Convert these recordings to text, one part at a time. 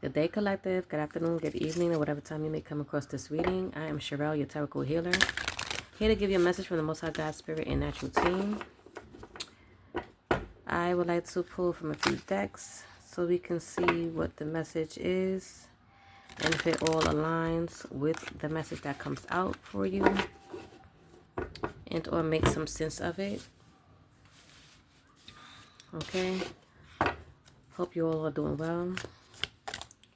Good day, collective. Good afternoon, good evening, or whatever time you may come across this reading. I am Sherelle, your tarot healer, here to give you a message from the Most High God Spirit and Natural Team. I would like to pull from a few decks so we can see what the message is and if it all aligns with the message that comes out for you and or make some sense of it. Okay. Hope you all are doing well.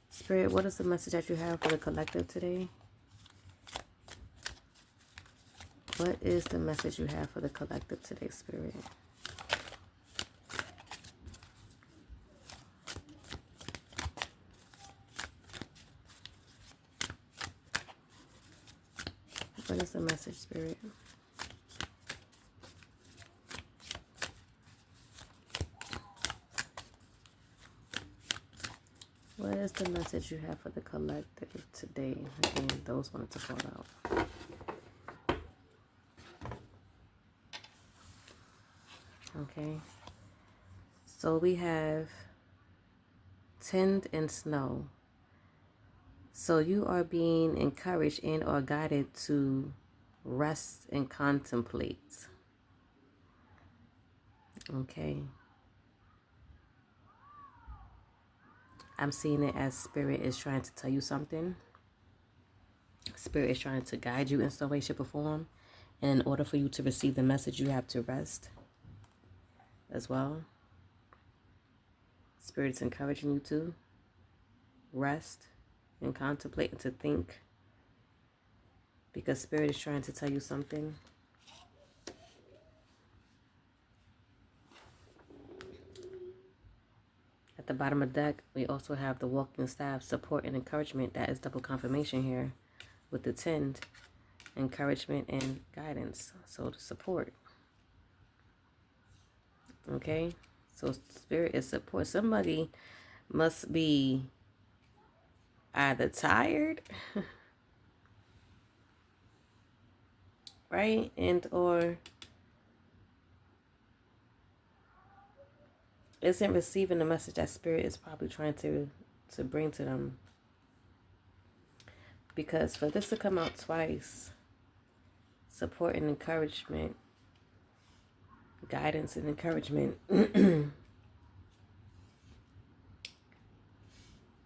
Spirit, what is the message that you have for the collective today? What is the message you have for the collective today, Spirit? What is the message, Spirit? What is the message you have for the collective today? Again, those wanted to fall out. Okay. So we have Tind and Snow. So you are being encouraged and or guided to rest and contemplate. Okay. I'm seeing it as Spirit is trying to tell you something. Spirit is trying to guide you in some way, shape, or form. And in order for you to receive the message, you have to rest as well. Spirit is encouraging you to rest and contemplate and to think. Because Spirit is trying to tell you something. At the bottom of the deck, we also have the walking staff, support and encouragement. That is double confirmation here with the Tind, encouragement and guidance. So the support. Okay, so Spirit is support. Somebody must be either tired, right, and or isn't receiving the message that Spirit is probably trying to bring to them. Because for this to come out twice, support and encouragement, guidance and encouragement,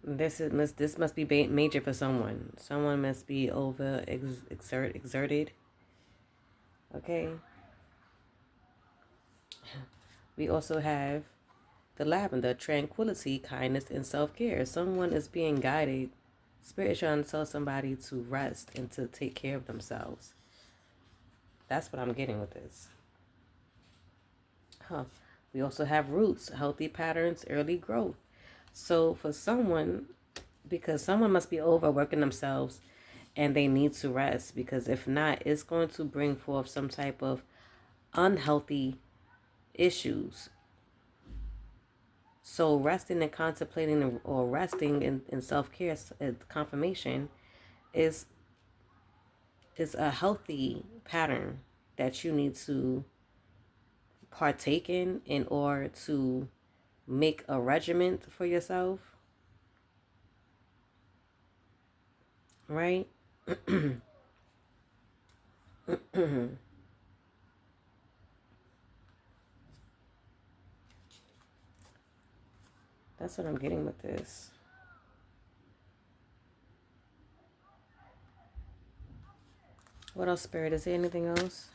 this must be major for someone. Someone must be exerted. Okay. We also have the lavender, tranquility, kindness, and self-care. Someone is being guided. Spirit is trying to tell somebody to rest and to take care of themselves. That's what I'm getting with this. We also have roots, healthy patterns, early growth. So for someone, because someone must be overworking themselves and they need to rest, because if not, it's going to bring forth some type of unhealthy issues. So resting and contemplating or resting in self-care, confirmation, is a healthy pattern that you need to partake in order to make a regiment for yourself. Right? That's what I'm getting with this. What else, Spirit? Is there anything else?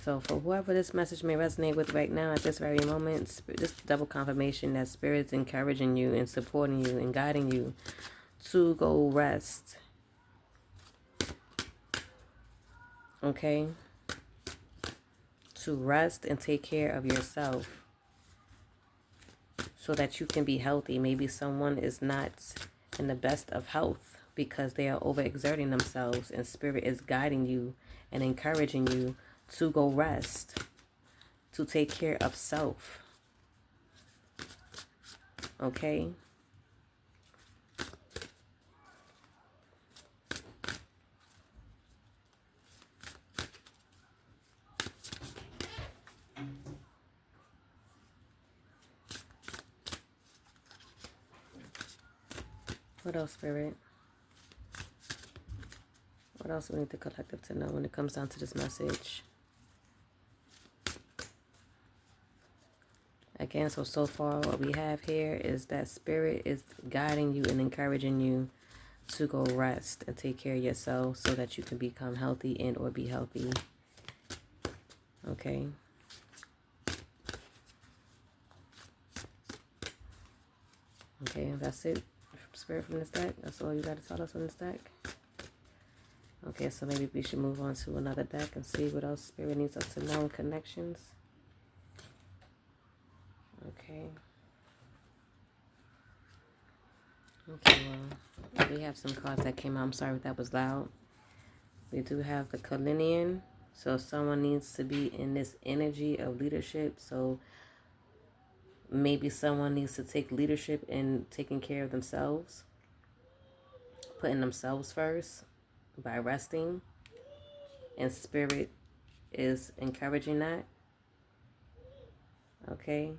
So for whoever this message may resonate with right now at this very moment, this double confirmation that Spirit's encouraging you and supporting you and guiding you to go rest. Okay? To rest and take care of yourself so that you can be healthy. Maybe someone is not in the best of health because they are overexerting themselves, and Spirit is guiding you and encouraging you to go rest, to take care of self. Okay? What else, Spirit? What else do we need the collective to know when it comes down to this message? Again, so far what we have here is that Spirit is guiding you and encouraging you to go rest and take care of yourself so that you can become healthy and or be healthy. Okay. Okay, that's it. Spirit from this deck. That's all you got to tell us on this deck. Okay, so maybe we should move on to another deck and see what else Spirit needs us to know in connections. Okay. Okay, well, we have some cards that came out. I'm sorry if that was loud. We do have the Kalinian. So someone needs to be in this energy of leadership. So maybe someone needs to take leadership in taking care of themselves, putting themselves first by resting. And Spirit is encouraging that. Okay.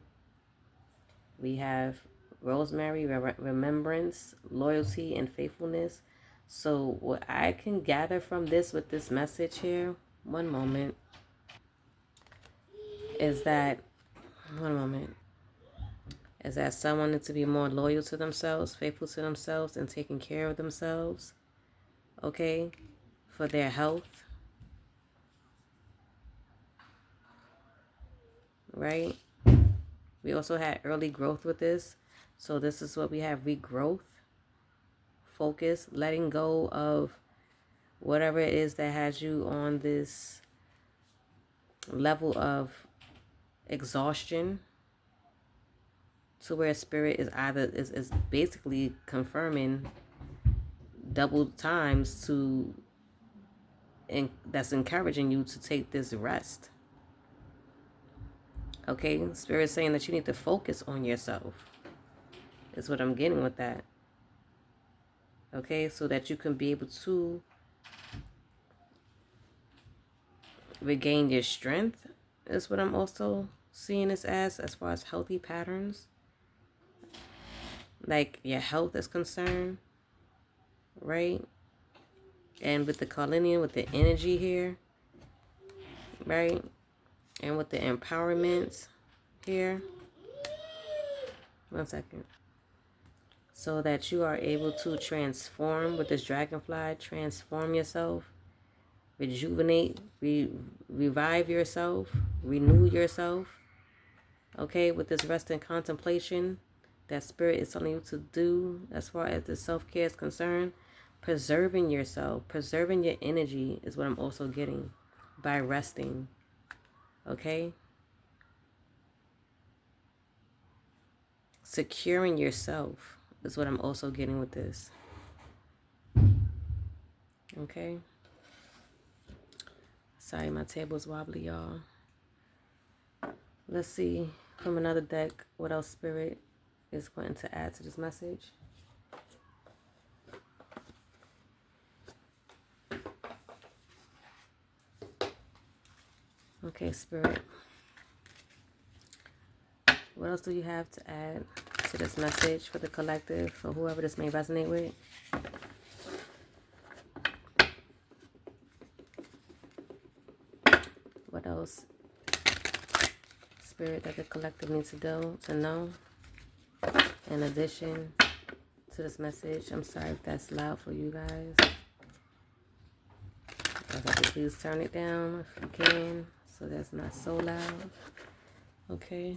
We have Rosemary, remembrance, loyalty, and faithfulness. So what I can gather from this with this message here, one moment, is that someone needs to be more loyal to themselves, faithful to themselves, and taking care of themselves, okay, for their health, right? We also had early growth with this. So this is what we have: regrowth, focus, letting go of whatever it is that has you on this level of exhaustion, to where Spirit is is basically confirming double times to, and that's encouraging you to take this rest. Okay, Spirit is saying that you need to focus on yourself. Is what I'm getting with that. Okay, so that you can be able to regain your strength, is what I'm also seeing this as far as healthy patterns. Like your health is concerned, right? And with the Kalinian, with the energy here, right? And with the empowerment here. One second. So that you are able to transform with this dragonfly, transform yourself, rejuvenate, revive yourself, renew yourself. Okay, with this rest and contemplation that Spirit is telling you to do as far as the self-care is concerned, preserving yourself, preserving your energy is what I'm also getting by resting. Okay? Securing yourself is what I'm also getting with this. Okay? Sorry, my table's wobbly, y'all. Let's see from another deck what else Spirit is going to add to this message. Okay, Spirit. What else do you have to add to this message for the collective, for whoever this may resonate with? What else, Spirit, that the collective needs to know? In addition to this message, I'm sorry if that's loud for you guys. Please turn it down if you can, so that's not so loud. Okay.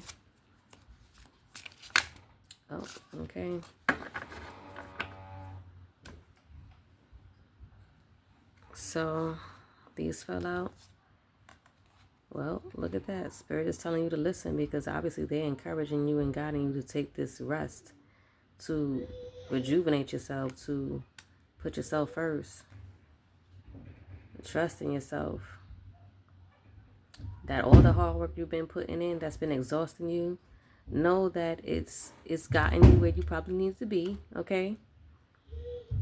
Oh, okay. So these fell out. Well, look at that. Spirit is telling you to listen, because obviously they're encouraging you and guiding you to take this rest, to rejuvenate yourself, to put yourself first, trust in yourself. That all the hard work you've been putting in, that's been exhausting you, know that it's gotten you where you probably need to be. Okay,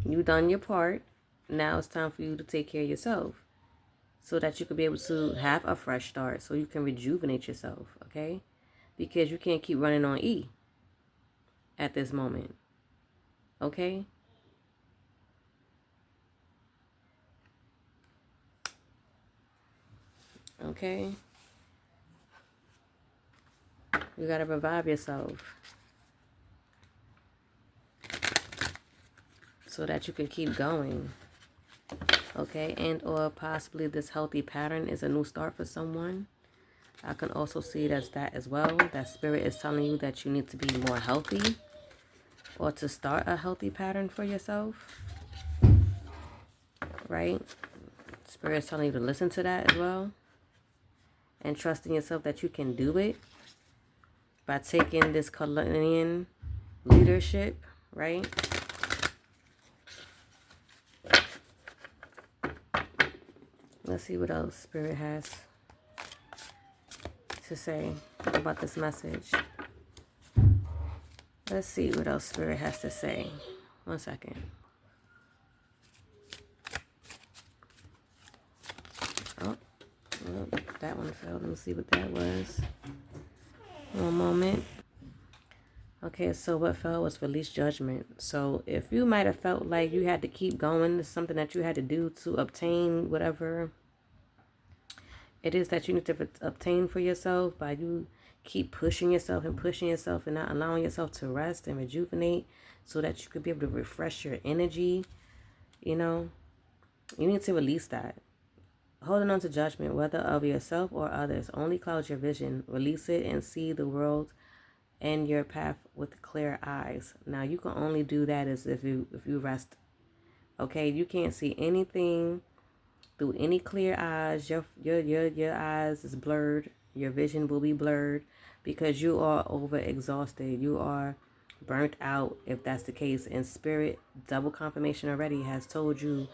you've done your part. Now it's time for you to take care of yourself, so that you could be able to have a fresh start, so you can rejuvenate yourself. Okay, because you can't keep running on E at this moment. Okay, Okay? You got to revive yourself so that you can keep going. Okay? And or possibly this healthy pattern is a new start for someone. I can also see it as that as well. That spirit is telling you that you need to be more healthy or to start a healthy pattern for yourself. Right? Spirit is telling you to listen to that as well. And trust in yourself that you can do it by taking this Kuldalini leadership, right? Let's see what else Spirit has to say about this message. Let's see what else Spirit has to say. 1 second. Oh, well, that one failed. Let me see what that was. One moment. Okay, so what fell was release judgment. So if you might have felt like you had to keep going, it's something that you had to do to obtain whatever it is that you need to obtain for yourself, by you keep pushing yourself and not allowing yourself to rest and rejuvenate so that you could be able to refresh your energy, you know, you need to release that. Holding on to judgment, whether of yourself or others, only clouds your vision. Release it and see the world and your path with clear eyes. Now you can only do that as if you rest. Okay, you can't see anything through any clear eyes. Your eyes is blurred. Your vision will be blurred because you are overexhausted. You are burnt out, if that's the case. And Spirit, double confirmation already, has told you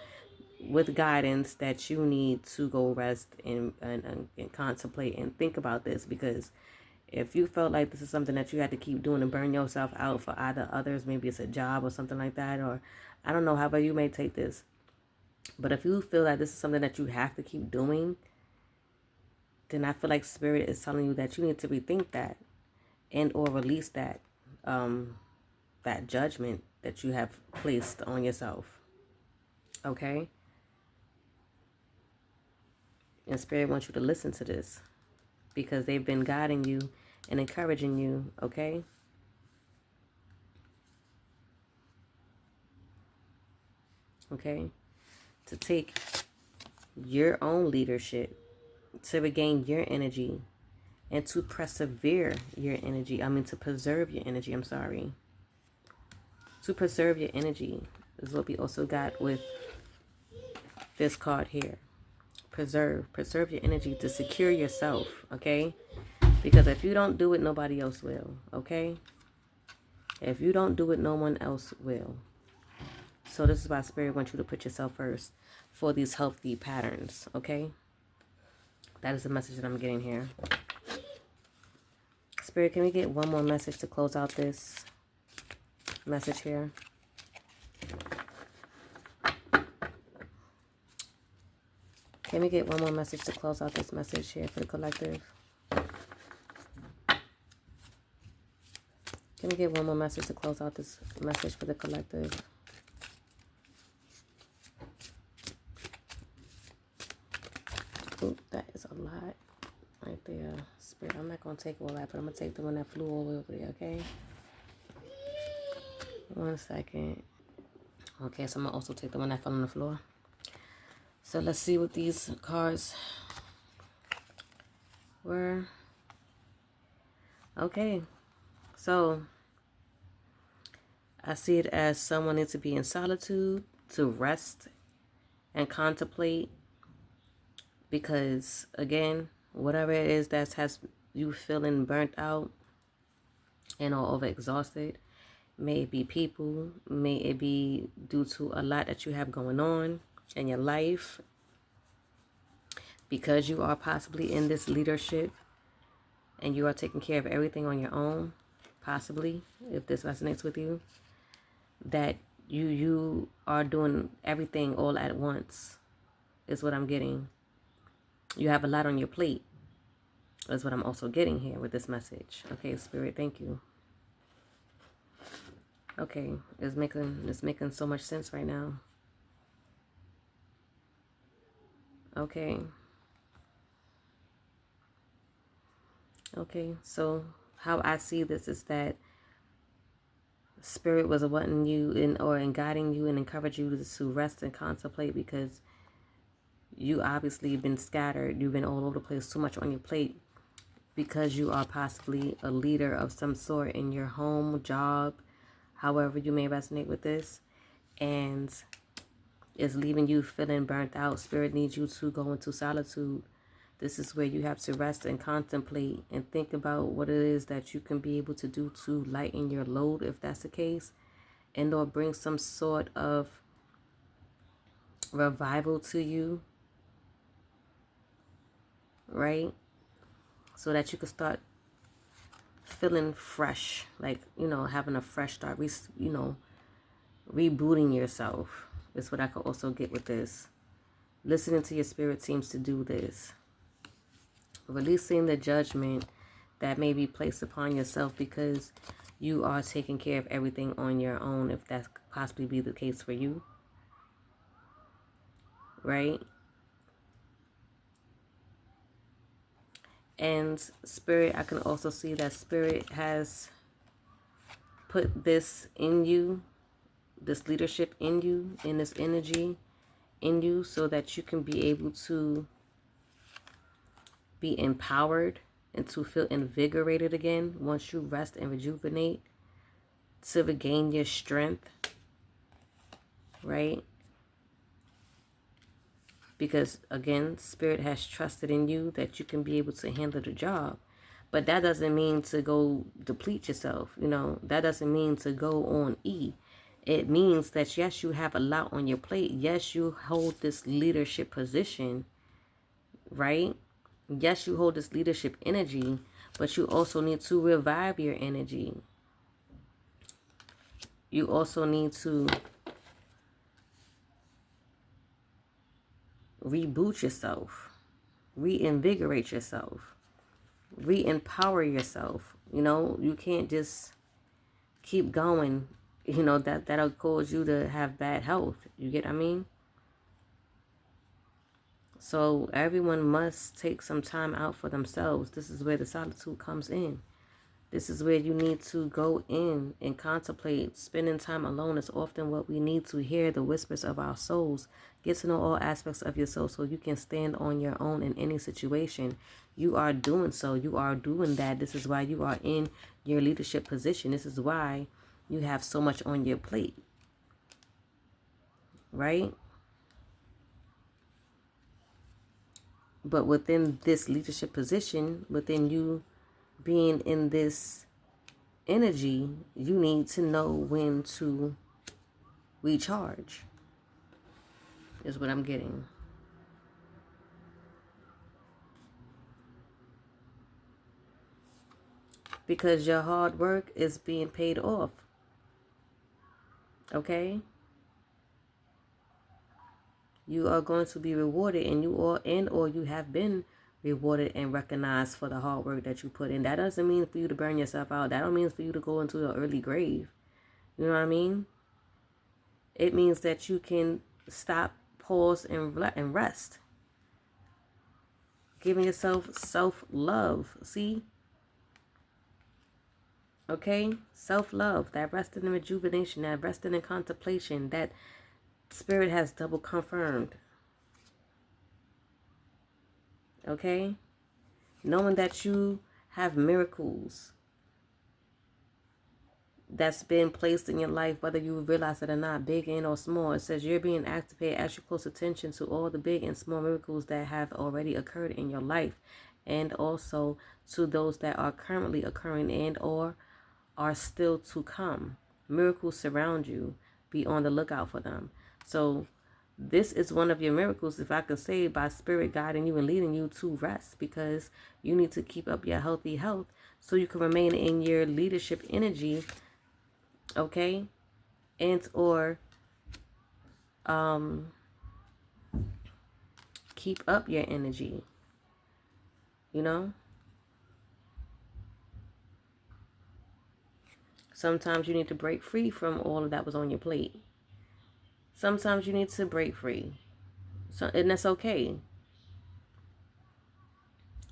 with guidance that you need to go rest and contemplate and think about this, because if you felt like this is something that you had to keep doing and burn yourself out for either others, maybe it's a job or something like that, or I don't know, however you may take this. But if you feel like this is something that you have to keep doing, then I feel like Spirit is telling you that you need to rethink that and or release that that judgment that you have placed on yourself. Okay? And Spirit wants you to listen to this because they've been guiding you and encouraging you, okay? Okay? To take your own leadership, to regain your energy, and to persevere your energy. To preserve your energy, To preserve your energy is what we also got with this card here. Preserve your energy to secure yourself, okay? Because if you don't do it, nobody else will, okay? If you don't do it, no one else will. So this is why Spirit wants you to put yourself first for these healthy patterns, okay? That is the message that I'm getting here. Spirit, can we get one more message to close out this message here? Can we get one more message to close out this message here for the collective? Can we get one more message to close out this message for the collective? Oop, that is a lot right there. Spirit, I'm not going to take all that, but I'm going to take the one that flew all over there, okay? 1 second. Okay, so I'm going to also take the one that fell on the floor. So let's see what these cards were. Okay, so I see it as someone needs to be in solitude, to rest and contemplate, because again, whatever it is that has you feeling burnt out and or overexhausted, may it be people, may it be due to a lot that you have going on in your life, because you are possibly in this leadership and you are taking care of everything on your own, possibly, if this resonates with you, that you are doing everything all at once, is what I'm getting. You have a lot on your plate, is what I'm also getting here with this message. Okay, Spirit, thank you. Okay, it's making so much sense right now. Okay. Okay, so how I see this is that Spirit was wanting you in guiding you and encourage you to rest and contemplate, because you obviously been scattered. You've been all over the place, too much on your plate, because you are possibly a leader of some sort in your home, job, however you may resonate with this. And it's leaving you feeling burnt out. Spirit needs you to go into solitude. This is where you have to rest and contemplate and think about what it is that you can be able to do to lighten your load, if that's the case, and or bring some sort of revival to you, right? So that you can start feeling fresh, like, having a fresh start, rebooting yourself is what I could also get with this. Listening to your spirit seems to do this. Releasing the judgment that may be placed upon yourself because you are taking care of everything on your own, if that could possibly be the case for you, right? And Spirit, I can also see that Spirit has put this in you, this leadership in you, in this energy in you, so that you can be able to be empowered and to feel invigorated again once you rest and rejuvenate, to regain your strength, right? Because again, Spirit has trusted in you that you can be able to handle the job. But that doesn't mean to go deplete yourself. That doesn't mean to go on E. It means that yes, you have a lot on your plate. Yes, you hold this leadership position, right? Yes, you hold this leadership energy, but you also need to revive your energy. You also need to reboot yourself, reinvigorate yourself, re-empower yourself. You can't just keep going. That'll cause you to have bad health. You get what I mean? So everyone must take some time out for themselves. This is where the solitude comes in. This is where you need to go in and contemplate. Spending time alone is often what we need to hear the whispers of our souls. Get to know all aspects of your soul so you can stand on your own in any situation. You are doing so. You are doing that. This is why you are in your leadership position. This is why you have so much on your plate. Right? But within this leadership position, within you being in this energy, you need to know when to recharge, is what I'm getting. Because your hard work is being paid off. Okay? You are going to be rewarded, and you have been rewarded and recognized for the hard work that you put in. That doesn't mean for you to burn yourself out. That don't mean for you to go into an early grave. You know what I mean? It means that you can stop, pause, and rest. Giving yourself self-love. See? Okay? Self-love. That resting and rejuvenation. That resting and contemplation. That Spirit has double confirmed. Okay? Knowing that you have miracles that's been placed in your life, whether you realize it or not, big and or small. It says you're being asked to pay extra close attention to all the big and small miracles that have already occurred in your life, and also to those that are currently occurring and or are still to come. Miracles surround you. Be on the lookout for them. So this is one of your miracles, if I could say, by Spirit guiding you and leading you to rest, because you need to keep up your healthy health so you can remain in your leadership energy. Okay? And or keep up your energy. Sometimes you need to break free from all of that was on your plate. Sometimes you need to break free. And that's okay.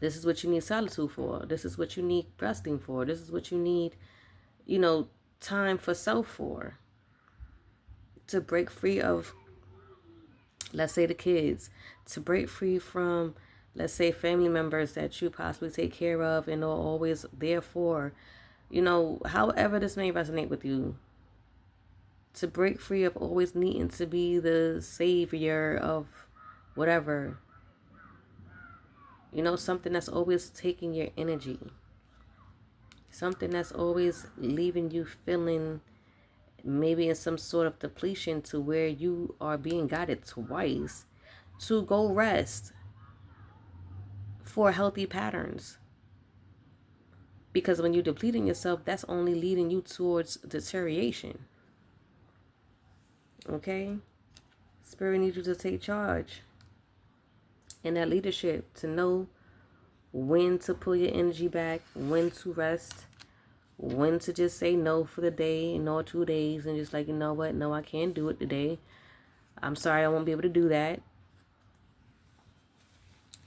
This is what you need solitude for. This is what you need resting for. This is what you need, time for self for. To break free of, let's say, the kids. To break free from, let's say, family members that you possibly take care of and are always there for. However this may resonate with you. To break free of always needing to be the savior of whatever. Something that's always taking your energy. Something that's always leaving you feeling maybe in some sort of depletion to where you are being guided twice to go rest for healthy patterns. Because when you're depleting yourself, that's only leading you towards deterioration. Okay? Spirit needs you to take charge in that leadership, to know when to pull your energy back, when to rest, when to just say no for the day or 2 days and just like, you know what, no, I can't do it today. I'm sorry, I won't be able to do that.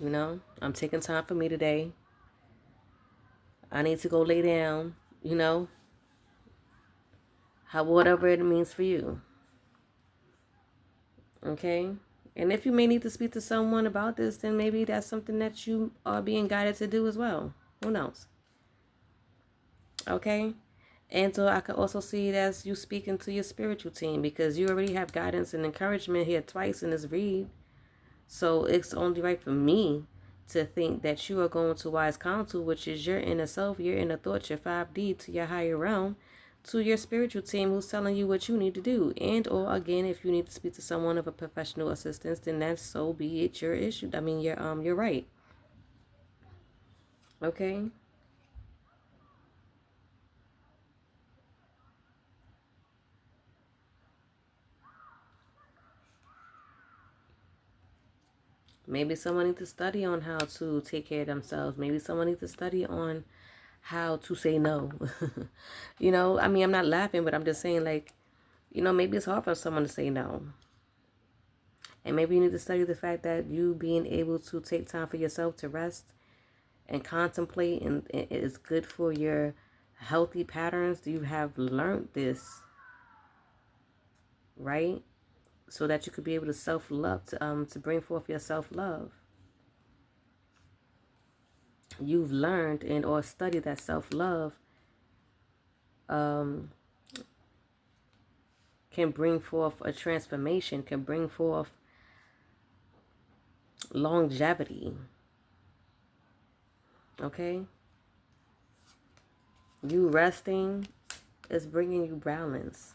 I'm taking time for me today. I need to go lay down, whatever it means for you. Okay? And if you may need to speak to someone about this, then maybe that's something that you are being guided to do as well. Who knows? Okay? And so I could also see it as you speaking to your spiritual team, because you already have guidance and encouragement here twice in this read. So it's only right for me to think that you are going to wise counsel, which is your inner self, your inner thoughts, your 5D, to your higher realm, to your spiritual team who's telling you what you need to do. And or again, if you need to speak to someone of a professional assistance, then that's so be it, your issue. I mean, you're right. Okay? Maybe someone needs to study on how to take care of themselves. Maybe someone needs to study on how to say no. I mean, I'm not laughing, but I'm just saying, like, maybe it's hard for someone to say no. And maybe you need to study the fact that you being able to take time for yourself to rest and contemplate and it is good for your healthy patterns. You have learned this, right? So that you could be able to self-love, to bring forth your self-love. You've learned and or studied that self-love can bring forth a transformation, can bring forth longevity. Okay? You resting is bringing you balance.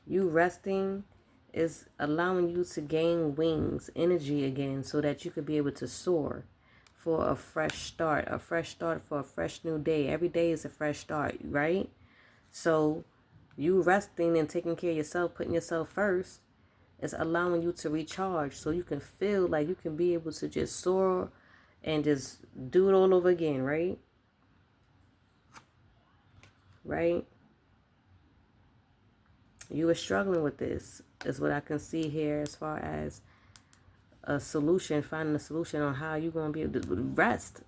You resting is allowing you to gain wings, energy again, so that you could be able to soar for a fresh start for a fresh new day. Every day is a fresh start, right? So you resting and taking care of yourself, putting yourself first, is allowing you to recharge so you can feel like you can be able to just soar and just do it all over again, right? Right? You were struggling with this, is what I can see here as far as a solution, finding a solution on how you're going to be able to rest.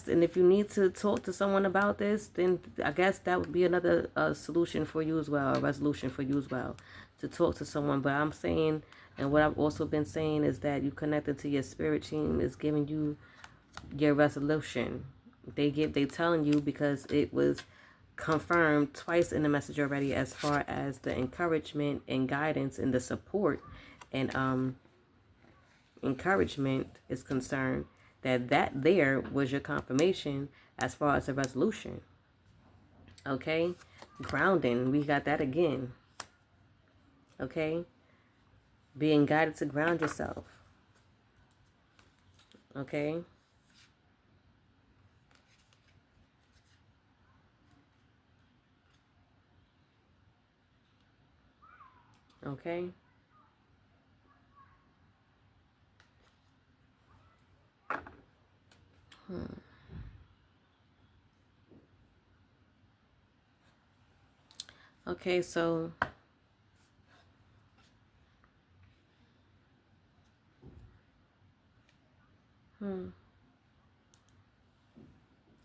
And if you need to talk to someone about this, then I guess that would be another solution for you as well, a resolution for you as well, to talk to someone. But I'm saying, and what I've also been saying, is that you connected to your spirit team is giving you your resolution. They telling you because it was confirmed twice in the message already, as far as the encouragement and guidance and the support and encouragement is concerned, that there was your confirmation as far as a resolution. Okay? Grounding, we got that again. Okay? Being guided to ground yourself. Okay? Okay? Okay, so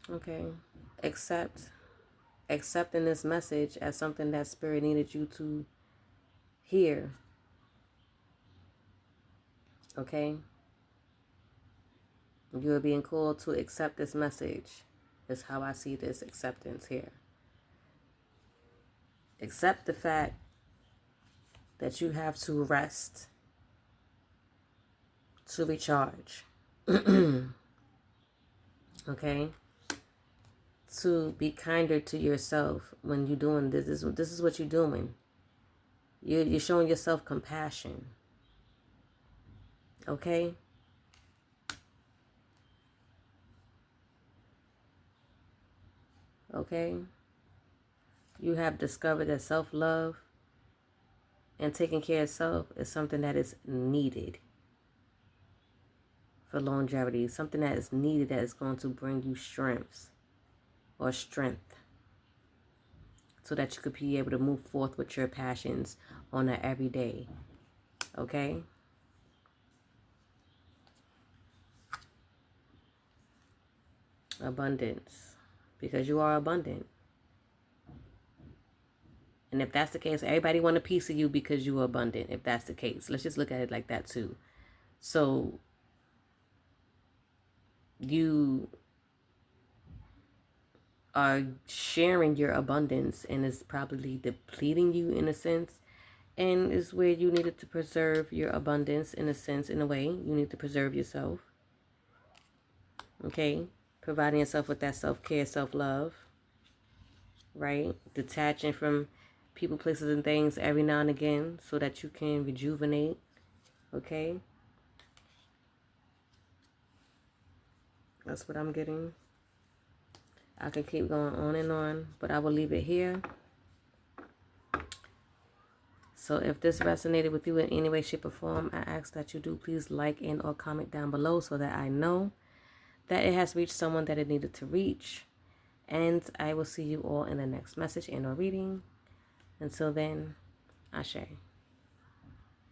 Okay. Accepting this message as something that Spirit needed you to hear. Okay. You are being called to accept this message. Is how I see this acceptance here. Accept the fact that you have to rest to recharge. Okay? To be kinder to yourself when you're doing this. This is what you're doing. You're showing yourself compassion. Okay? Okay? You have discovered that self-love and taking care of self is something that is needed for longevity. Something that is needed that is going to bring you strength so that you could be able to move forth with your passions on an everyday. Okay? Abundance. Because you are abundant. And if that's the case, everybody want a piece of you because you are abundant. If that's the case, let's just look at it like that too. So you are sharing your abundance and it's probably depleting you in a sense, and is where you needed to preserve your abundance in a sense. In a way, you need to preserve yourself. Okay? Providing yourself with that self-care, self-love, right? Detaching from people, places, and things every now and again so that you can rejuvenate. Okay? That's what I'm getting. I can keep going on and on, but I will leave it here. So if this resonated with you in any way, shape, or form, I ask that you do please like and or comment down below so that I know that it has reached someone that it needed to reach. And I will see you all in the next message and or reading. Until then, Ashe.